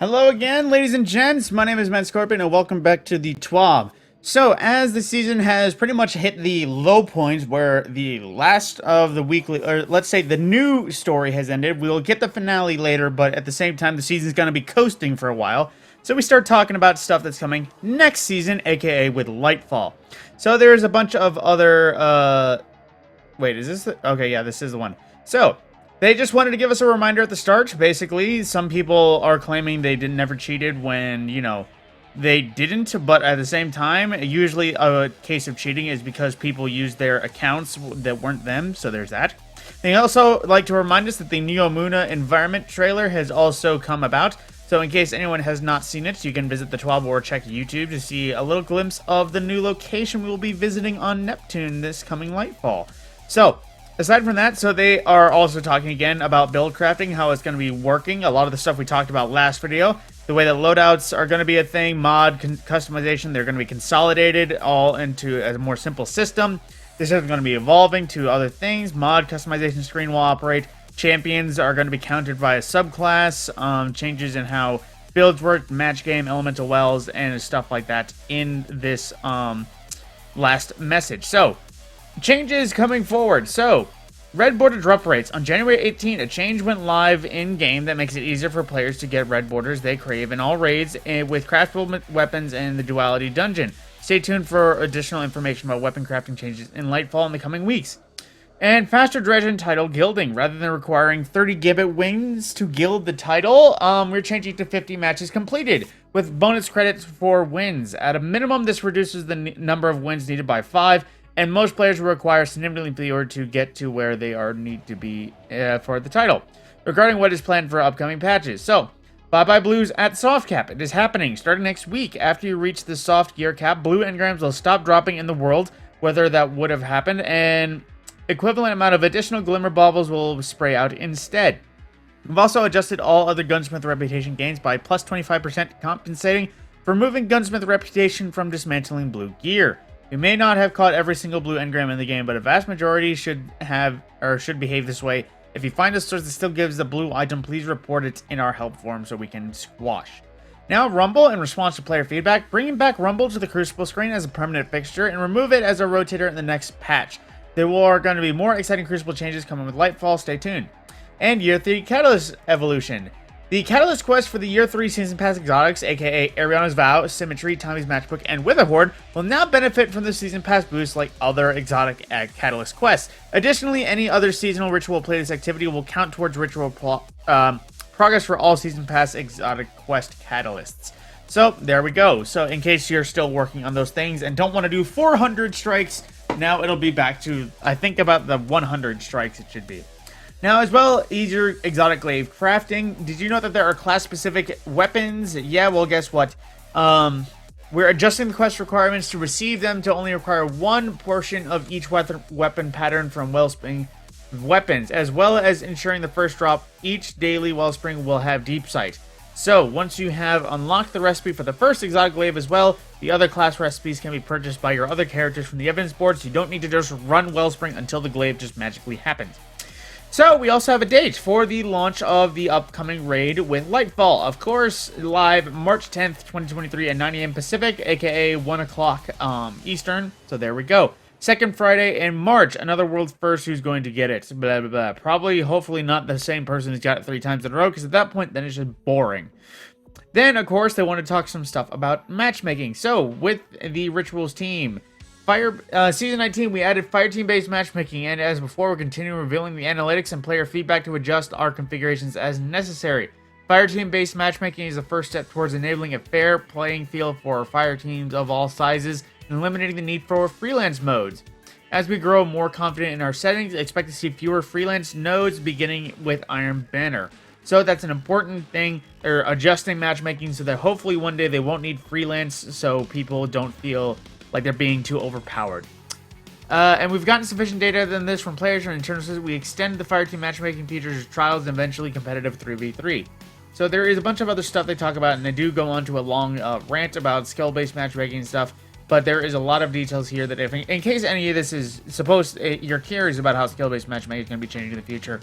Hello again, ladies and gents. My name is Matt Scorpion, and welcome back to the TWAB. So, as the season has pretty much hit the low points where the last of the weekly, or let's say the new story has ended, we'll get the finale later, but at the same time, the season's going to be coasting for a while. So we start talking about stuff that's coming next season, aka with Lightfall. So there's a bunch of other, wait, is this the, okay, yeah, this is the one. So, they just wanted to give us a reminder at the start. Basically, some people are claiming they never cheated when, you know, they didn't. But at the same time, usually a case of cheating is because people used their accounts that weren't them. So there's that. They also like to remind us that the Neomuna environment trailer has also come about. So in case anyone has not seen it, you can visit the TWAB or check YouTube to see a little glimpse of the new location we will be visiting on Neptune this coming Lightfall. So, aside from that, so they are also talking again about buildcrafting, how it's going to be working. A lot of the stuff we talked about last video. The way that loadouts are going to be a thing, mod customization, they're going to be consolidated all into a more simple system. This is going to be evolving to other things. Mod customization screen will operate. Champions are going to be counted by a subclass. Changes in how builds work, match game, elemental wells, and stuff like that in this last message. So, changes coming forward. So, red border drop rates. On January 18th, a change went live in-game that makes it easier for players to get red borders they crave in all raids with craftable weapons and the duality dungeon. Stay tuned for additional information about weapon crafting changes in Lightfall in the coming weeks. And faster dredge title gilding. Rather than requiring 30 gibbet wins to gild the title, we're changing to 50 matches completed, with bonus credits for wins. At a minimum, this reduces the number of wins needed by 5, and most players will require significantly fewer to get to where they need to be for the title. Regarding what is planned for upcoming patches. So, bye-bye blues at soft cap. It is happening starting next week. After you reach the soft gear cap, blue engrams will stop dropping in the world, whether that would have happened, and equivalent amount of additional glimmer baubles will spray out instead. We've also adjusted all other gunsmith reputation gains by plus 25%, compensating for removing gunsmith reputation from dismantling blue gear. We may not have caught every single blue engram in the game, but a vast majority should behave this way. If you find a source that still gives the blue item, please report it in our help forum so we can squash. Now, Rumble, in response to player feedback, bringing back Rumble to the Crucible screen as a permanent fixture and remove it as a rotator in the next patch. There are going to be more exciting Crucible changes coming with Lightfall, stay tuned. And Year 3 Catalyst Evolution. The Catalyst quest for the Year 3 Season Pass exotics, aka Ariana's Vow, Symmetry, Tommy's Matchbook, and Witherhoard, will now benefit from the Season Pass boost like other exotic Catalyst quests. Additionally, any other seasonal ritual playlist activity will count towards ritual progress for all Season Pass exotic quest catalysts. So, there we go. So, in case you're still working on those things and don't want to do 400 strikes, now it'll be back to, I think, about the 100 strikes it should be. Now, as well, easier exotic glaive crafting. Did you know that there are class-specific weapons? Yeah, well, guess what? We're adjusting the quest requirements to receive them to only require one portion of each weapon pattern from Wellspring weapons, as well as ensuring the first drop each daily Wellspring will have Deep Sight. So, once you have unlocked the recipe for the first exotic glaive as well, the other class recipes can be purchased by your other characters from the evidence board, so you don't need to just run Wellspring until the glaive just magically happens. So, we also have a date for the launch of the upcoming raid with Lightfall. Of course, live March 10th, 2023 at 9 a.m. Pacific, aka 1 o'clock Eastern. So, there we go. Second Friday in March, another world first who's going to get it. Blah, blah, blah. Probably, hopefully not the same person who's got it 3 times in a row, because at that point, then it's just boring. Then, of course, they want to talk some stuff about matchmaking. So, with the Rituals team, Season 19, we added Fireteam-based matchmaking, and as before, we're continuing revealing the analytics and player feedback to adjust our configurations as necessary. Fireteam-based matchmaking is the first step towards enabling a fair playing field for fire teams of all sizes and eliminating the need for freelance modes. As we grow more confident in our settings, expect to see fewer freelance nodes beginning with Iron Banner. So that's an important thing, or adjusting matchmaking so that hopefully one day they won't need freelance so people don't feel like they're being too overpowered. And we've gotten sufficient data than this from players and in terms of we extend the Fireteam matchmaking features to trials and eventually competitive 3v3. So there is a bunch of other stuff they talk about, and they do go on to a long rant about skill-based matchmaking and stuff. But there is a lot of details here that if, in case any of this is you're curious about how skill-based matchmaking is going to be changing in the future,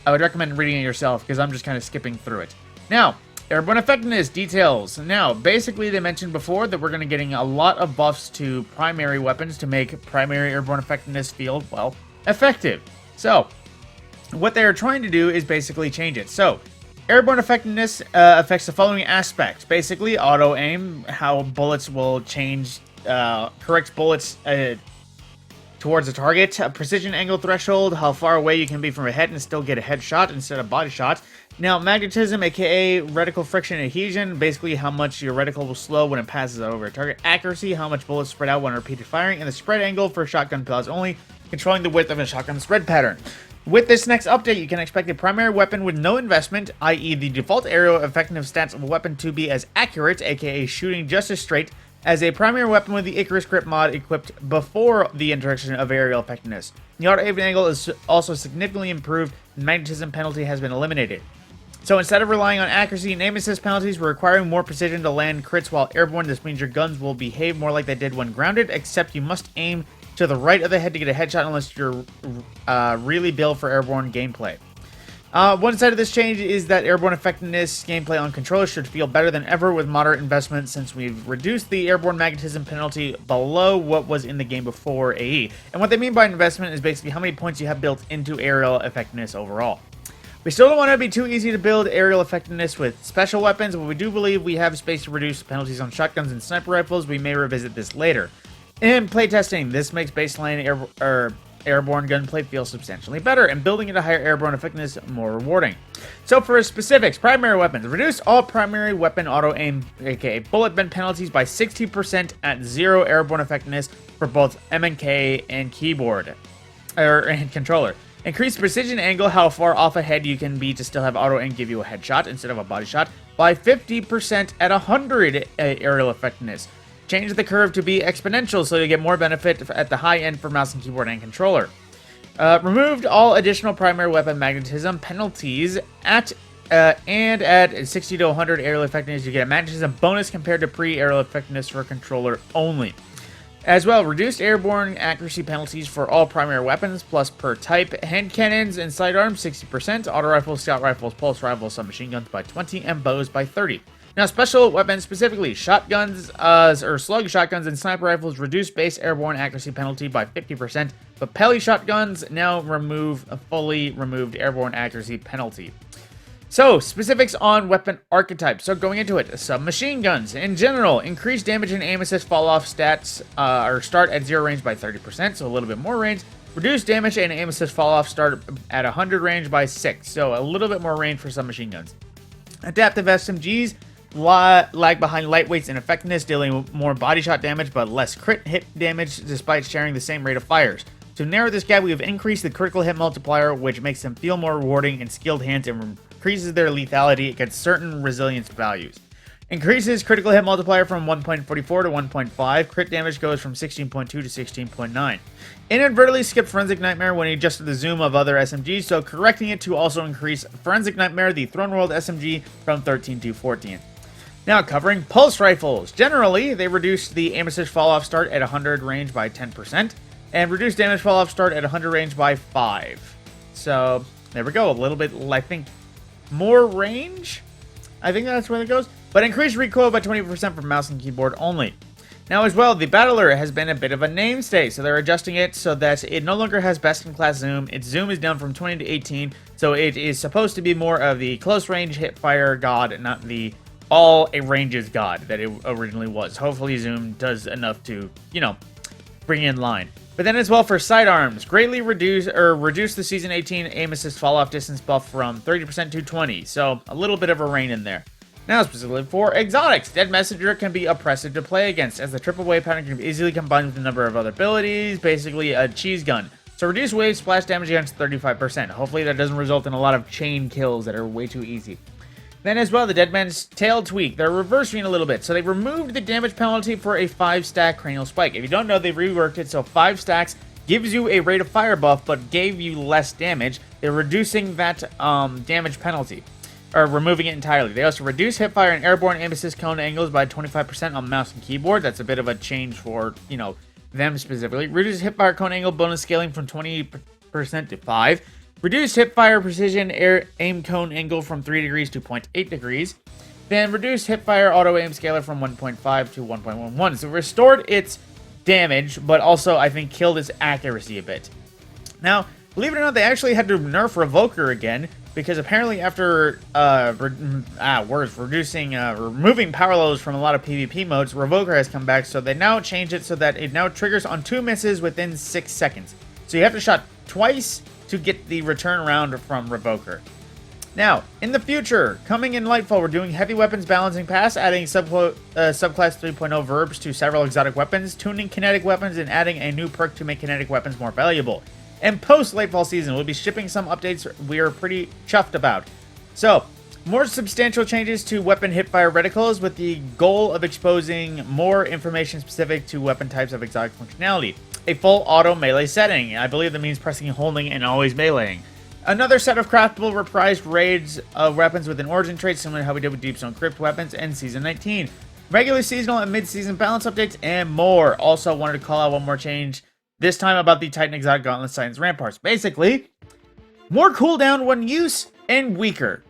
I would recommend reading it yourself because I'm just kind of skipping through it. Now, Airborne effectiveness details. Now, basically, they mentioned before that we're going to getting a lot of buffs to primary weapons to make primary airborne effectiveness feel, well, effective. So, what they are trying to do is basically change it. So, airborne effectiveness affects the following aspects. Basically, auto aim, how bullets will change, correct bullets towards a target. A precision angle threshold, how far away you can be from a head and still get a headshot instead of body shot. Now, magnetism, aka reticle friction adhesion, basically how much your reticle will slow when it passes over a target. Accuracy, how much bullets spread out when repeated firing. And the spread angle for shotgun pellets only, controlling the width of a shotgun spread pattern. With this next update, you can expect a primary weapon with no investment, i.e. the default aerial effectiveness stats of a weapon to be as accurate, aka shooting just as straight, as a primary weapon with the Icarus Grip mod equipped before the introduction of aerial effectiveness. The auto aim angle is also significantly improved, and magnetism penalty has been eliminated. So instead of relying on accuracy and aim assist penalties, we're requiring more precision to land crits while airborne. This means your guns will behave more like they did when grounded, except you must aim to the right of the head to get a headshot unless you're really built for airborne gameplay. One side of this change is that airborne effectiveness gameplay on controllers should feel better than ever with moderate investment, since we've reduced the airborne magnetism penalty below what was in the game before AE. And what they mean by investment is basically how many points you have built into aerial effectiveness overall. We still don't want it to be too easy to build aerial effectiveness with special weapons, but we do believe we have space to reduce penalties on shotguns and sniper rifles. We may revisit this later. In playtesting, this makes baseline airborne gunplay feel substantially better, and building into higher airborne effectiveness more rewarding. So for specifics, primary weapons. Reduce all primary weapon auto aim, aka bullet bend penalties by 60% at 0 airborne effectiveness for both MNK and keyboard, and controller. Increase precision angle, how far off ahead you can be to still have auto aim give you a headshot instead of a body shot, by 50% at 100 aerial effectiveness. Change the curve to be exponential so you get more benefit at the high end for mouse and keyboard and controller. Removed all additional primary weapon magnetism penalties at 60 to 100 aerial effectiveness. You get a magnetism bonus compared to pre-aerial effectiveness for controller only. As well, reduced airborne accuracy penalties for all primary weapons, plus per type. Hand cannons and sidearms, 60%. Auto rifles, scout rifles, pulse rifles, submachine guns by 20, and bows by 30. Now, special weapons specifically, shotguns, or slug shotguns and sniper rifles reduce base airborne accuracy penalty by 50%, but Pelly shotguns now remove a fully removed airborne accuracy penalty. So, specifics on weapon archetypes. So, going into it, submachine guns. In general, increase damage and aim assist fall-off stats, or start at 0 range by 30%, so a little bit more range. Reduce damage and aim assist fall-off start at 100 range by 6, so a little bit more range for submachine guns. Adaptive SMGs lag behind lightweights in effectiveness, dealing more body shot damage but less crit hit damage despite sharing the same rate of fires. To narrow this gap, we have increased the critical hit multiplier, which makes them feel more rewarding in skilled hands and increases their lethality against certain resilience values. Increases critical hit multiplier from 1.44 to 1.5. Crit damage goes from 16.2 to 16.9. Inadvertently skipped Forensic Nightmare when he adjusted the zoom of other SMGs, so correcting it to also increase Forensic Nightmare, the Throne World SMG, from 13 to 14. Now, covering pulse rifles. Generally, they reduced the aim assist fall-off start at 100 range by 10%, and reduced damage fall-off start at 100 range by 5. So, there we go. A little bit, I think, more range? I think that's where it goes. But increased recoil by 20% for mouse and keyboard only. Now, as well, the Battler has been a bit of a mainstay, so they're adjusting it so that it no longer has best-in-class zoom. Its zoom is down from 20 to 18, so it is supposed to be more of the close-range hip-fire god, not the all-ranges god that it originally was. Hopefully, zoom does enough to, bring in line. But then as well for sidearms, greatly reduce the Season 18 aim assist fall-off distance buff from 30% to 20, so a little bit of a rein in there. Now, specifically for exotics, Dead Messenger can be oppressive to play against, as the triple wave pattern can be easily combined with a number of other abilities, basically a cheese gun. So reduce wave splash damage against 35%. Hopefully that doesn't result in a lot of chain kills that are way too easy. Then as well, the Dead Man's Tail tweak. They're reversing a little bit. So they removed the damage penalty for a 5-stack cranial spike. If you don't know, they've reworked it, so 5 stacks gives you a rate of fire buff, but gave you less damage. They're reducing that damage penalty, or removing it entirely. They also reduce hipfire and airborne aim assist cone angles by 25% on mouse and keyboard. That's a bit of a change for, them specifically. Reduce hipfire cone angle bonus scaling from 20% to 5. Reduce hipfire precision aim cone angle from 3 degrees to 0.8 degrees. then reduced hipfire auto aim scaler from 1.5 to 1.11. So restored its damage, but also I think killed its accuracy a bit. Now, believe it or not, they actually had to nerf Revoker again, because apparently after removing power levels from a lot of PvP modes, Revoker has come back, so they now changed it so that it now triggers on 2 misses within 6 seconds. So you have to shot twice to get the return round from Revoker. Now, in the future, coming in Lightfall, we're doing heavy weapons balancing pass, adding subclass 3.0 verbs to several exotic weapons, tuning kinetic weapons, and adding a new perk to make kinetic weapons more valuable. And post-Lightfall season, we'll be shipping some updates we're pretty chuffed about. So, more substantial changes to weapon hipfire reticles with the goal of exposing more information specific to weapon types of exotic functionality. A full auto melee setting. I believe that means pressing and holding and always meleeing. Another set of craftable reprised raids of weapons with an origin trait similar to how we did with Deep Stone Crypt weapons in Season 19. Regular seasonal and mid-season balance updates and more. Also wanted to call out one more change, this time about the Titan Exotic Gauntlet Titans Ramparts. Basically, more cooldown when use and weaker.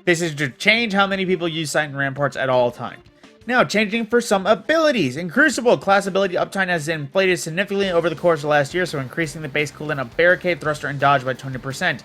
This is to change how many people use Titan Ramparts at all times. Now, changing for some abilities. In Crucible, class ability uptime has inflated significantly over the course of last year, so increasing the base cooldown of Barricade, Thruster, and Dodge by 20%.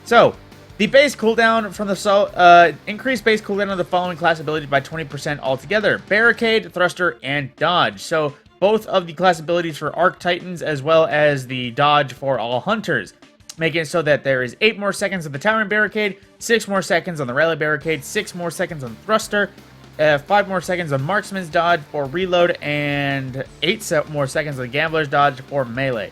So, the base cooldown from the increased base cooldown of the following class abilities by 20% altogether: Barricade, Thruster, and Dodge. So, both of the class abilities for Arc Titans as well as the Dodge for all Hunters, making it so that there is 8 more seconds of the Towering Barricade, 6 more seconds on the Rally Barricade, 6 more seconds on the Thruster, 5 more seconds of Marksman's Dodge for reload, and 8 more seconds of the Gambler's Dodge for melee.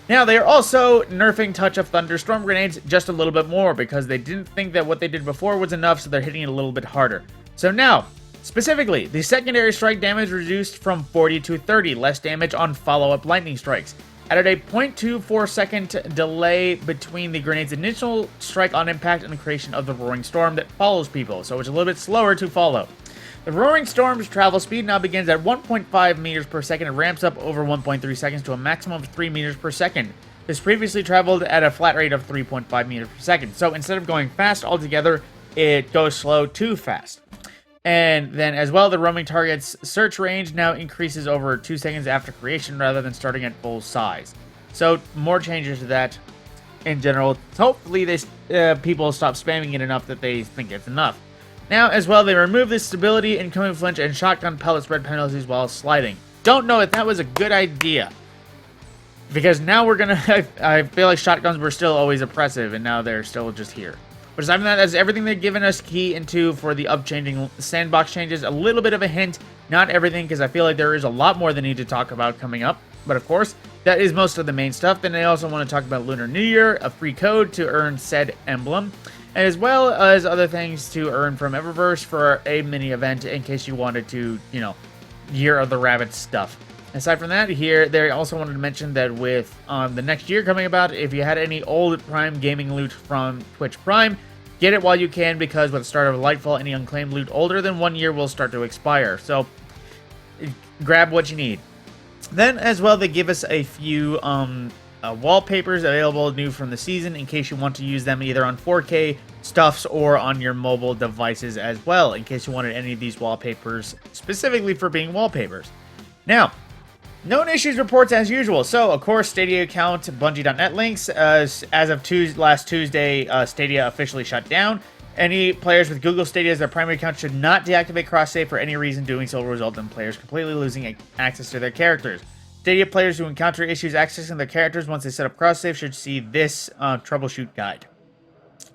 Now, they are also nerfing Touch of Thunder Storm Grenades just a little bit more because they didn't think that what they did before was enough, so they're hitting it a little bit harder. So now, specifically, the secondary strike damage reduced from 40 to 30, less damage on follow-up lightning strikes. Added a 0.24 second delay between the grenade's initial strike on impact and the creation of the Roaring Storm that follows people, so it's a little bit slower to follow. The Roaring Storm's travel speed now begins at 1.5 meters per second and ramps up over 1.3 seconds to a maximum of 3 meters per second. This previously traveled at a flat rate of 3.5 meters per second, so instead of going fast altogether, it goes slow to fast. And then as well, the roaming target's search range now increases over 2 seconds after creation rather than starting at full size. So more changes to that in general. Hopefully people stop spamming it enough that they think it's enough. Now, as well, they remove the stability, incoming flinch, and shotgun pellet spread penalties while sliding. Don't know if that was a good idea. Because now we're gonna... I feel like shotguns were still always oppressive, and now they're still just here. But aside from that, that's everything they've given us key into for the upchanging Sandbox changes. A little bit of a hint, not everything, because I feel like there is a lot more they need to talk about coming up. But of course, that is most of the main stuff. Then they also want to talk about Lunar New Year, a free code to earn said emblem, as well as other things to earn from Eververse for a mini event in case you wanted to, Year of the Rabbit stuff. Aside from that, here, they also wanted to mention that with the next year coming about, if you had any old Prime gaming loot from Twitch Prime, get it while you can, because with the start of Lightfall, any unclaimed loot older than 1 year will start to expire. So, grab what you need. Then, as well, they give us a few wallpapers available new from the season in case you want to use them either on 4K stuffs or on your mobile devices as well, in case you wanted any of these wallpapers specifically for being wallpapers. Now, known issues reports as usual. So, of course, Stadia account, Bungie.net links. As of last Tuesday, Stadia officially shut down. Any players with Google Stadia as their primary account should not deactivate cross-save for any reason. Doing so will result in players completely losing access to their characters. Stadia players who encounter issues accessing their characters once they set up cross-save should see this troubleshoot guide.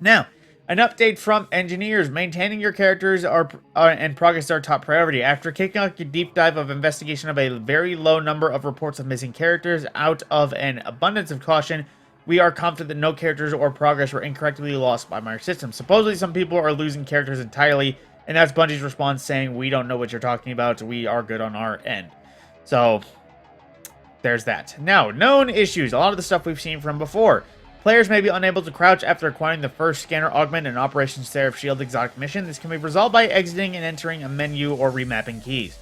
Now, an update from engineers. Maintaining your characters and progress are top priority. After kicking off your deep dive of investigation of a very low number of reports of missing characters out of an abundance of caution, we are confident that no characters or progress were incorrectly lost by my system. Supposedly, some people are losing characters entirely, and that's Bungie's response saying, we don't know what you're talking about, we are good on our end. So, there's that. Now, known issues. A lot of the stuff we've seen from before. Players may be unable to crouch after acquiring the first scanner augment in Operation Seraph Shield exotic mission. This can be resolved by exiting and entering a menu or remapping keys.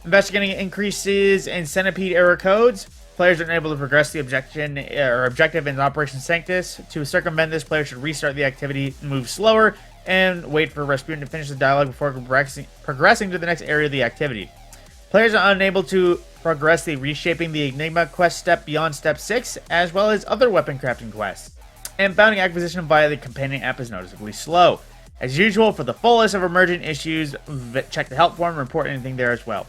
Investigating increases in Centipede error codes. Players are unable to progress the objective in Operation Sanctus. To circumvent this, players should restart the activity, move slower, and wait for Rasputin to finish the dialogue before progressing to the next area of the activity. Players are unable to progress the Reshaping the Enigma quest step beyond step 6, as well as other weapon crafting quests. And bounty acquisition via the companion app is noticeably slow. As usual, for the full list of emergent issues, check the help forum and report anything there as well.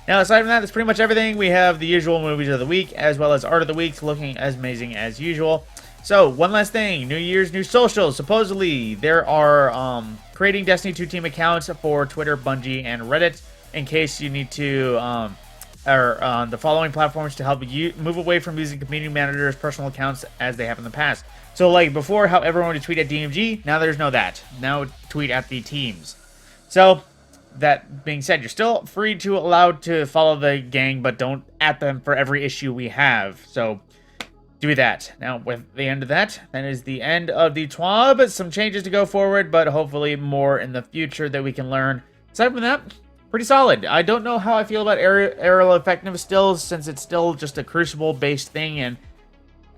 Now, aside from that, that's pretty much everything. We have the usual movies of the week, as well as art of the week, looking as amazing as usual. So, one last thing. New Year's, new socials. Supposedly, there are creating Destiny 2 team accounts for Twitter, Bungie, and Reddit, in case you need to, or on the following platforms to help you move away from using community managers' personal accounts as they have in the past. So, like before, how everyone would tweet at DMG, now there's no that. Now tweet at the teams. So, that being said, you're still free to allowed to follow the gang, but don't at them for every issue we have. So, do that. Now, with the end of that is the end of the TWAB. Some changes to go forward, but hopefully more in the future that we can learn. Aside from that, pretty solid. I don't know how I feel about aerial effectiveness still, since it's still just a Crucible-based thing, and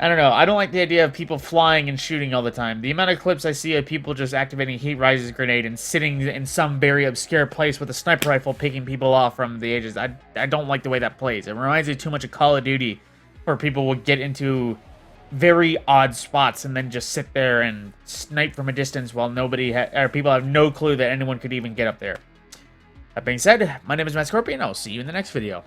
I don't know. I don't like the idea of people flying and shooting all the time. The amount of clips I see of people just activating Heat Rise's grenade and sitting in some very obscure place with a sniper rifle picking people off from the edges. I don't like the way that plays. It reminds me too much of Call of Duty, where people will get into very odd spots and then just sit there and snipe from a distance while people have no clue that anyone could even get up there. That being said, my name is Matt Scorpion. I'll see you in the next video.